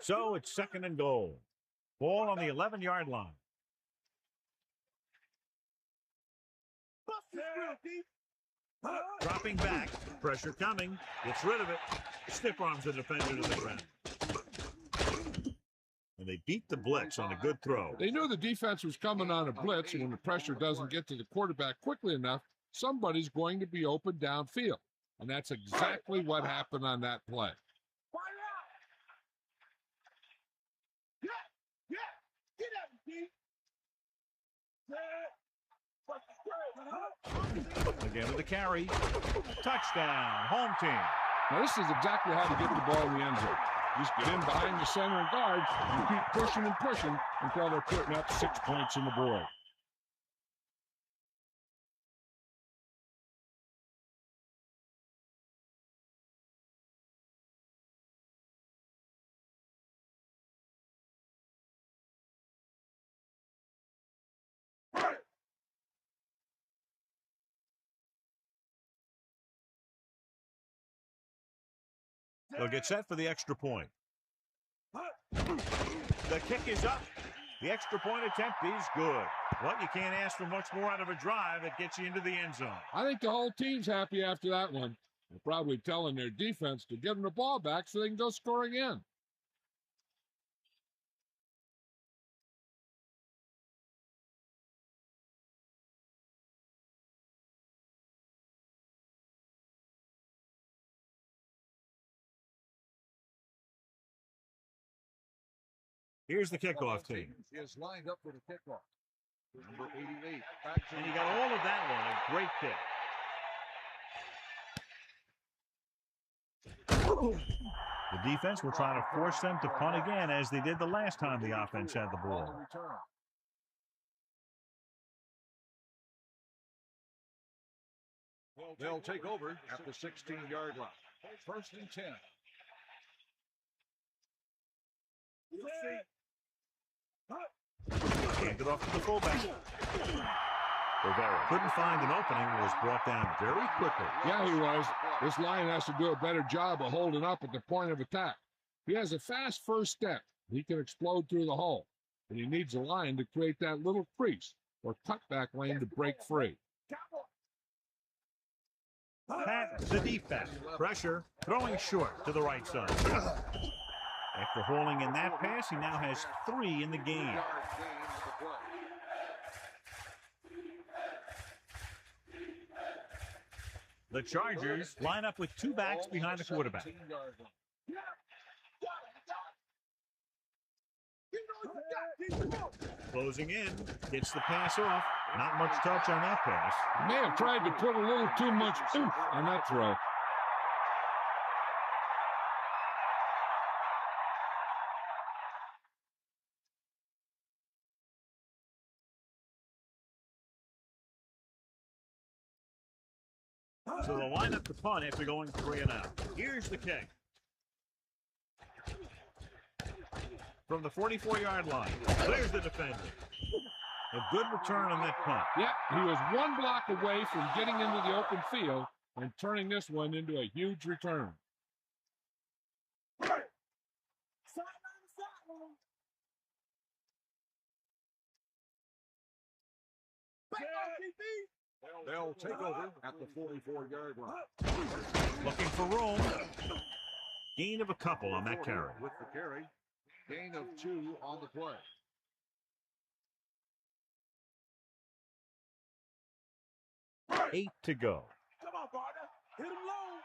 So it's 2nd and goal. Ball on the 11-yard line. Dropping back, pressure coming, gets rid of it, stiff arms the defender to the ground. And they beat the blitz on a good throw. They knew the defense was coming on a blitz, and when the pressure doesn't get to the quarterback quickly enough, somebody's going to be open downfield. And that's exactly what happened on that play. Again with the carry. Touchdown, home team. Now, this is exactly how to get the ball in the end zone. Just get in behind the center and guard and keep pushing and pushing until they're putting up 6 points on the board. They'll get set for the extra point. The kick is up. The extra point attempt is good. Well, you can't ask for much more out of a drive that gets you into the end zone. I think the whole team's happy after that one. They're probably telling their defense to give them the ball back so they can go score again. Here's the kickoff team. Is lined up for the kickoff. Number 88. And he got all of that one. A great kick. The defense will try to force them to punt again, as they did the last time the offense had the ball. They'll take over at the 16-yard line. First and 10. Hand it off to the fullback. Rivera couldn't find an opening and was brought down very quickly. Yeah, he was. This line has to do a better job of holding up at the point of attack. He has a fast first step. He can explode through the hole. And he needs a line to create that little crease or cutback lane to break free. Pat, the deep back. Pressure, throwing short to the right side. After hauling in that pass, he now has 3 in the game. The Chargers line up with 2 backs behind the quarterback. Closing in, gets the pass off. Not much touch on that pass. He may have tried to put a little too much oomph on that throw. So they'll line up the punt after going 3 and out. Here's the kick. From the 44-yard line, clears the defender. A good return on that punt. Yeah, he was 1 block away from getting into the open field and turning this one into a huge return. They'll take over at the 44-yard line. Looking for room. Gain of a couple on that carry. With the carry, gain of 2 on the play. Eight to go. Come on, partner. Hit him low.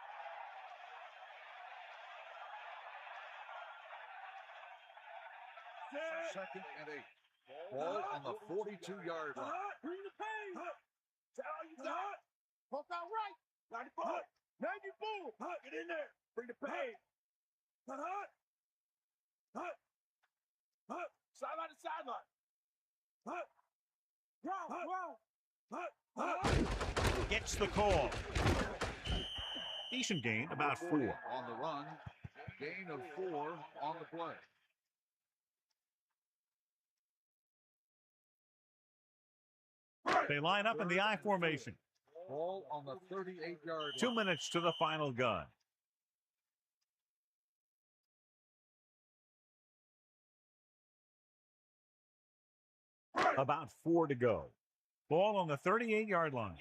Second and 8. Ball on the 42-yard line. Bring the pain. That's all you got. Poke out right. 94. 94. Get in there. Bring the pain. Sideline to sideline. Gets the call. Decent gain, about 4. On the run. Gain of 4 on the play. They line up in the I formation. Ball on the 38-yard line. 2 minutes to the final gun. About 4 to go. Ball on the 38-yard line.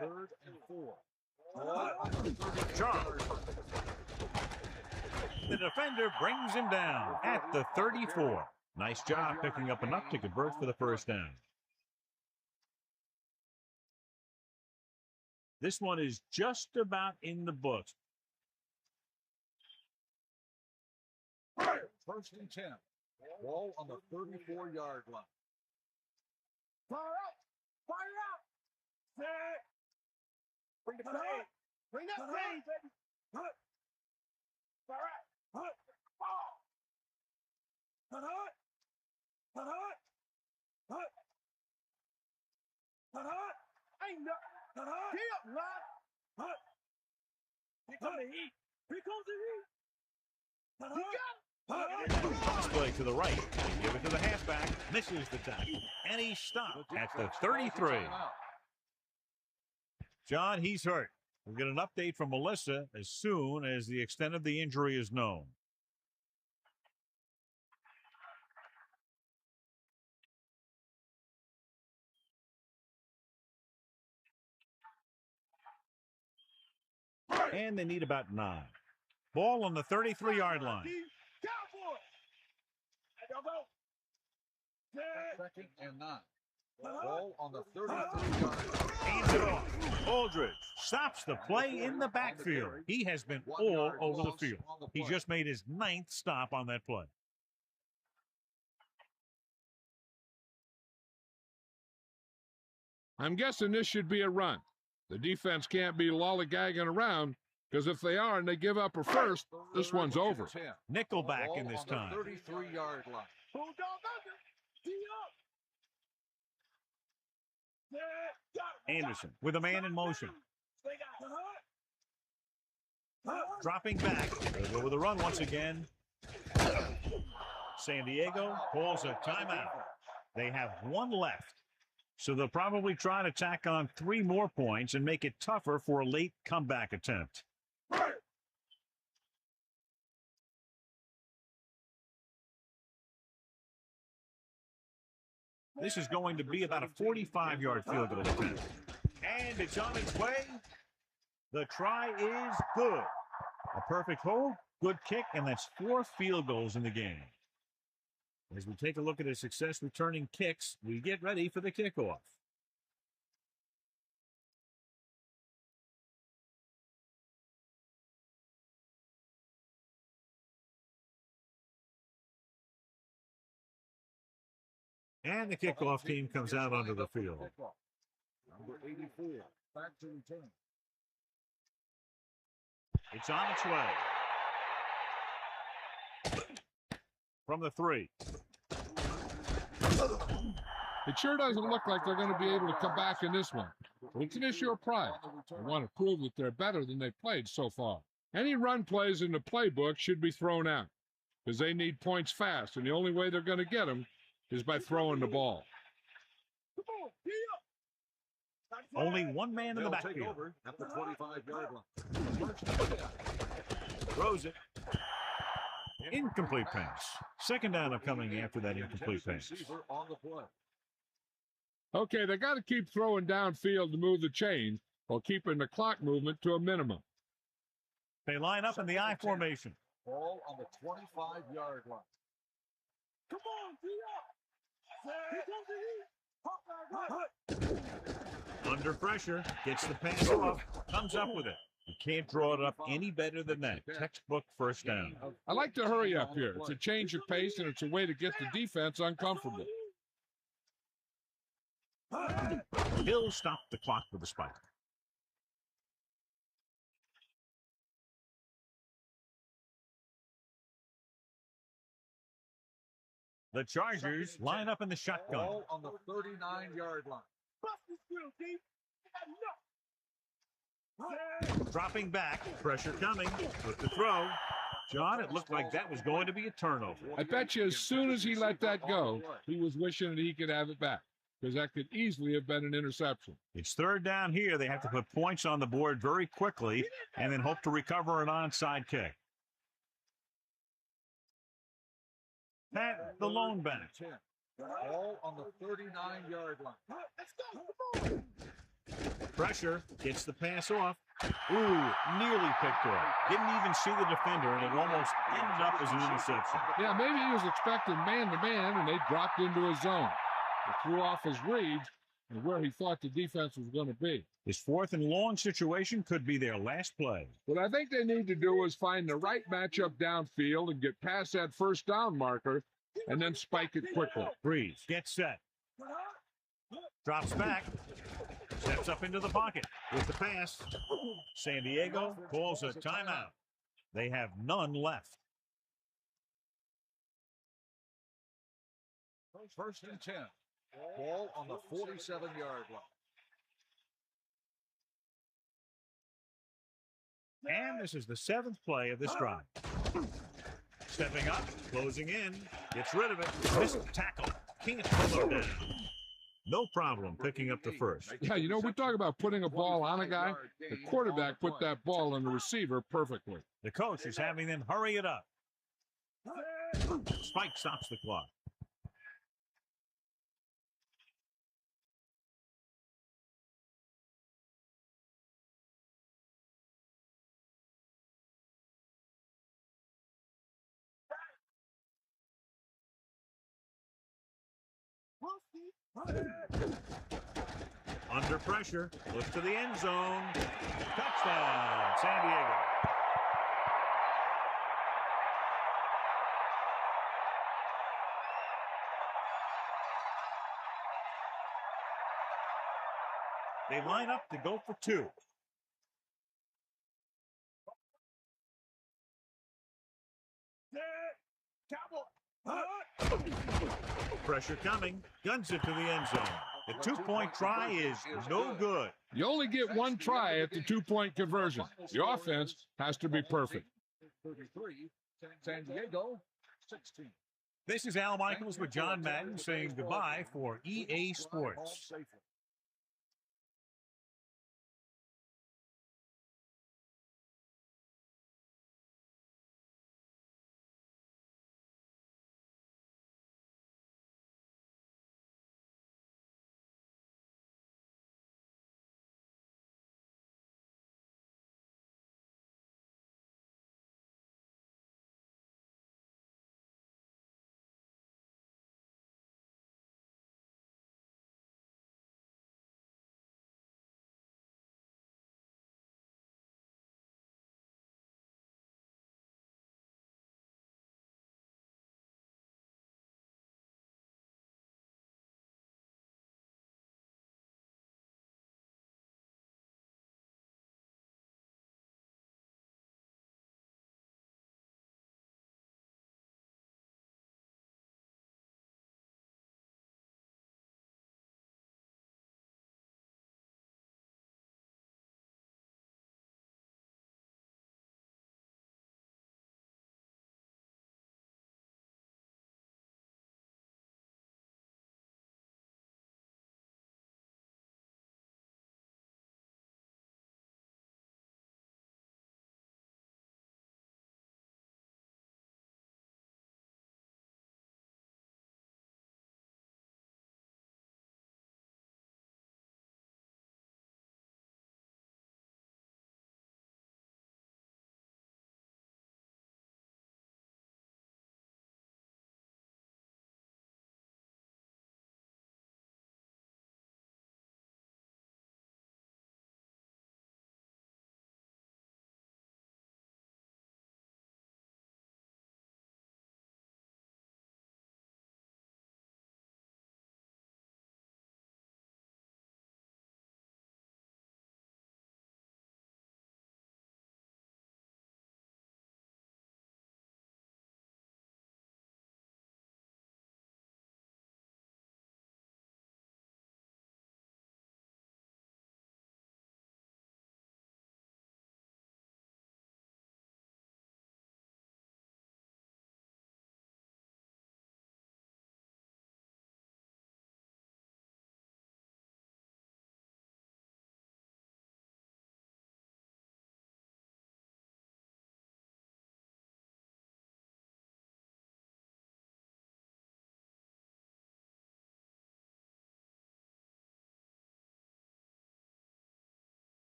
Third and 4. Charles. The defender brings him down at the 34. Nice job picking up enough to convert for the first down. This one is just about in the books. First and 10. Ball on the 34-yard line. Fire out. Fire out. Set. Bring the pain. Bring that pain, baby. Fire out. Ball. Ain't nothing. Get up, lad. Here comes the heat. Here comes the heat. You got it. Cross play to the right. Give it to the halfback. Misses the tackle. And he's stopped at the 33. John, he's hurt. We'll get an update from Melissa as soon as the extent of the injury is known. And they need about 9. Ball on the 33-yard line. Cowboy. Y'all go. Second and 9. Ball on the 33-yard line. Hands it off. Aldridge stops the play in the backfield. He has been all over the field. He just made his 9th stop on that play. I'm guessing this should be a run. The defense can't be lollygagging around, because if they are and they give up a first, this one's over. Nickelback in this time. 33-yard line. Anderson with a man in motion. Dropping back. They'll go with a run once again. San Diego calls a timeout. They have 1 left. So they'll probably try to tack on 3 more points and make it tougher for a late comeback attempt. This is going to be about a 45-yard field goal attempt. And it's on its way. The try is good. A perfect hold, good kick, and that's 4 field goals in the game. As we take a look at his success returning kicks, we get ready for the kickoff. And the kickoff team comes out onto the field. Number 84, back to return. It's on its way. From the 3. It sure doesn't look like they're going to be able to come back in this one. But it's an issue of pride. They want to prove that they're better than they've played so far. Any run plays in the playbook should be thrown out, because they need points fast, and the only way they're going to get them is by throwing the ball. Only 1 man in the backfield. Take over at the 25-yard line. Throws it. Incomplete pass. Second down coming after that incomplete pass. On the play. Okay, they got to keep throwing downfield to move the chains while keeping the clock movement to a minimum. They line up in the I formation. Ball on the 25-yard line. Come on, Under pressure, gets the pass off, comes up with it. You can't draw it up any better than that. Textbook first down. I like to hurry up here. It's a change of pace, and it's a way to get the defense uncomfortable. He'll stop the clock with a spike. The Chargers line up in the shotgun. Ball on the 39-yard line. Dropping back, pressure coming with the throw. John, it looked like that was going to be a turnover. I bet you as soon as he let that go, he was wishing that he could have it back, because that could easily have been an interception. It's third down here. They have to put points on the board very quickly and then hope to recover an onside kick. Pat, the lone back. Ball on the 39-yard line. Pressure, gets the pass off. Ooh, nearly picked off. Didn't even see the defender, and it almost ended up as an interception. Yeah, maybe he was expecting man-to-man, and they dropped into his zone. It threw off his reads and where he thought the defense was going to be. His 4th and long situation could be their last play. What I think they need to do is find the right matchup downfield and get past that first down marker and then spike it quickly. Breeze gets set. Drops back. Steps up into the pocket with the pass. San Diego calls a timeout. They have none left. First and 10. Ball on the 47-yard line. And this is the 7th play of this drive. Stepping up, closing in, gets rid of it. Missed tackle. Can't pull it down. No problem picking up the first. Yeah, you know, we talk about putting a ball on a guy. The quarterback put that ball on the receiver perfectly. The coach is having them hurry it up. Spike stops the clock. Under pressure, looks to the end zone. Touchdown, San Diego. They line up to go for two. Pressure coming. Guns it to the end zone. The two-point try is no good. You only get one try at the two-point conversion. The offense has to be perfect. 33, San Diego, 16. This is Al Michaels with John Madden saying goodbye for EA Sports.